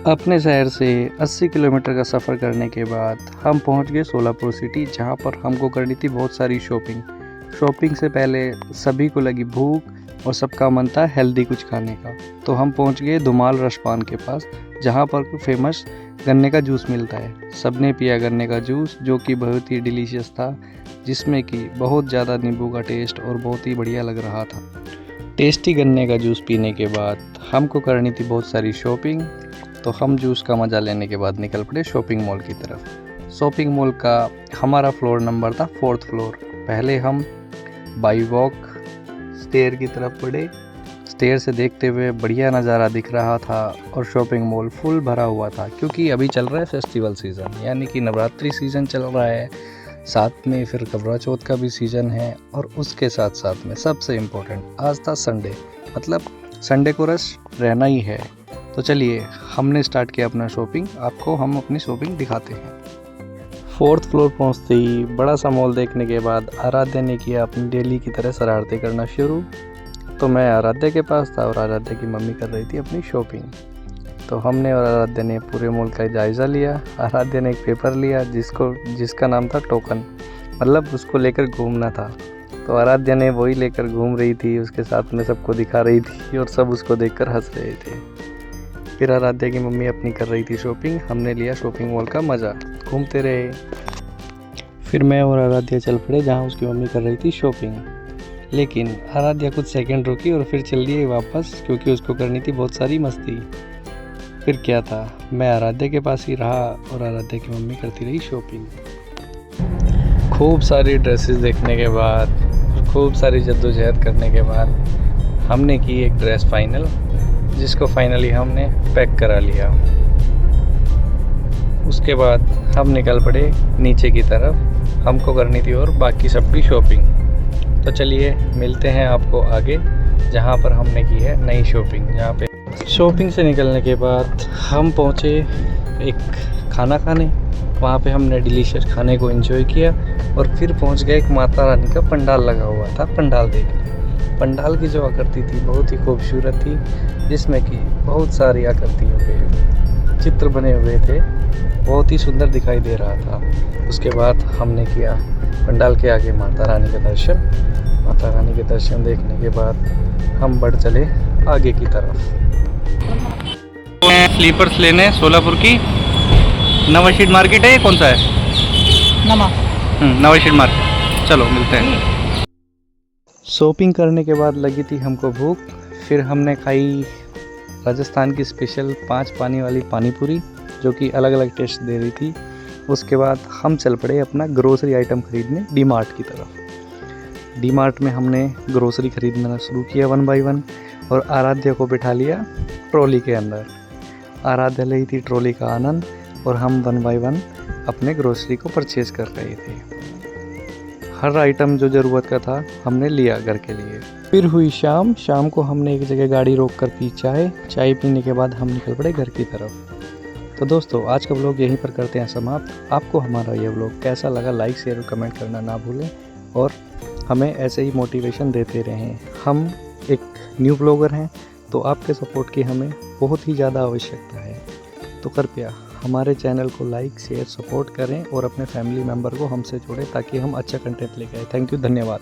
अपने शहर से 80 किलोमीटर का सफ़र करने के बाद हम पहुंच गए सोलापुर सिटी, जहां पर हमको करनी थी बहुत सारी शॉपिंग से पहले सभी को लगी भूख और सबका मन था हेल्दी कुछ खाने का। तो हम पहुंच गए धुमाल रसपान के पास, जहां पर फेमस गन्ने का जूस मिलता है। सबने पिया गन्ने का जूस, जो कि बहुत ही डिलीशियस था, जिसमें कि बहुत ज़्यादा नींबू का टेस्ट और बहुत ही बढ़िया लग रहा था। टेस्टी गन्ने का जूस पीने के बाद हमको करनी थी बहुत सारी शॉपिंग, तो हम जूस का मज़ा लेने के बाद निकल पड़े शॉपिंग मॉल की तरफ। शॉपिंग मॉल का हमारा फ्लोर नंबर था 4th फ्लोर। पहले हम बाई वॉक स्टेयर की तरफ बढ़े। स्टेयर से देखते हुए बढ़िया नज़ारा दिख रहा था और शॉपिंग मॉल फुल भरा हुआ था, क्योंकि अभी चल रहा है फेस्टिवल सीज़न, यानी कि नवरात्रि सीज़न चल रहा है। साथ में फिर करवा चौथ का भी सीज़न है, और उसके साथ साथ में सबसे इम्पोर्टेंट आज था संडे, मतलब संडे को रश रहना ही है। तो चलिए हमने स्टार्ट किया अपना शॉपिंग। आपको हम अपनी शॉपिंग दिखाते हैं। 4th फ्लोर पहुंचते ही बड़ा सा मॉल देखने के बाद आराध्या ने किया अपनी डेली की तरह शरारतें करना शुरू। तो मैं आराध्या के पास था और आराध्या की मम्मी कर रही थी अपनी शॉपिंग। तो हमने और आराध्या ने पूरे मॉल का जायज़ा लिया। आराध्या ने एक पेपर लिया जिसका नाम था टोकन, मतलब उसको लेकर घूमना था। तो आराध्या ने वही लेकर घूम रही थी, उसके साथ में सबको दिखा रही थी और सब उसको देखकर हंस रहे थे। फिर आराध्या की मम्मी अपनी कर रही थी शॉपिंग। हमने लिया शॉपिंग मॉल का मज़ा, घूमते रहे। फिर मैं और आराध्या चल पड़े जहाँ उसकी मम्मी कर रही थी शॉपिंग। लेकिन आराध्या कुछ सेकंड रुकी और फिर चल दिए वापस, क्योंकि उसको करनी थी बहुत सारी मस्ती। फिर क्या था, मैं आराध्या के पास ही रहा और आराध्या की मम्मी करती रही शॉपिंग। खूब सारी ड्रेसेस देखने के बाद, खूब सारी जद्दोजहद करने के बाद हमने की एक ड्रेस फाइनल, जिसको फाइनली हमने पैक करा लिया। उसके बाद हम निकल पड़े नीचे की तरफ। हमको करनी थी और बाकी सब की शॉपिंग। तो चलिए मिलते हैं आपको आगे, जहाँ पर हमने की है नई शॉपिंग। जहाँ पे शॉपिंग से निकलने के बाद हम पहुँचे एक खाना खाने। वहाँ पे हमने डिलीशियस खाने को एंजॉय किया और फिर पहुँच गए एक माता रानी का पंडाल लगा हुआ था, पंडाल देखने। पंडाल की जो आकृति थी बहुत ही खूबसूरत थी, जिसमें कि बहुत सारी आकृतियों के चित्र बने हुए थे। बहुत ही सुंदर दिखाई दे रहा था। उसके बाद हमने किया पंडाल के आगे माता रानी का दर्शन। माता रानी के दर्शन देखने के बाद हम बढ़ चले आगे की तरफ। स्लीपर्स लेने सोलापुर की नवा शीट मार्केट है, ये कौन सा है? नवा शीट मार्केट। चलो मिलते हैं। शॉपिंग करने के बाद लगी थी हमको भूख। फिर हमने खाई राजस्थान की स्पेशल 5 पानी वाली पानी पूरी, जो कि अलग अलग टेस्ट दे रही थी। उसके बाद हम चल पड़े अपना ग्रोसरी आइटम खरीदने डी मार्ट की तरफ। डी मार्ट में हमने ग्रोसरी खरीदना शुरू किया 1 बाय 1, और आराध्या को बिठा लिया ट्रॉली के अंदर। आराध्या ली थी ट्रॉली का आनंद और हम 1 बाय 1 अपने ग्रोसरी को परचेज़ कर रहे थे। हर आइटम जो ज़रूरत का था हमने लिया घर के लिए। फिर हुई शाम को हमने एक जगह गाड़ी रोक कर पी चाय पीने के बाद हम निकल पड़े घर की तरफ। तो दोस्तों आज का व्लॉग यहीं पर करते हैं समाप्त। आपको हमारा ये व्लॉग कैसा लगा, लाइक शेयर और कमेंट करना ना भूलें, और हमें ऐसे ही मोटिवेशन देते रहें। हम एक न्यू ब्लॉगर हैं, तो आपके सपोर्ट की हमें बहुत ही ज़्यादा आवश्यकता है। तो कृपया हमारे चैनल को लाइक शेयर सपोर्ट करें और अपने फैमिली मेम्बर को हमसे जोड़ें, ताकि हम अच्छा कंटेंट लेकर आए। थैंक यू, धन्यवाद।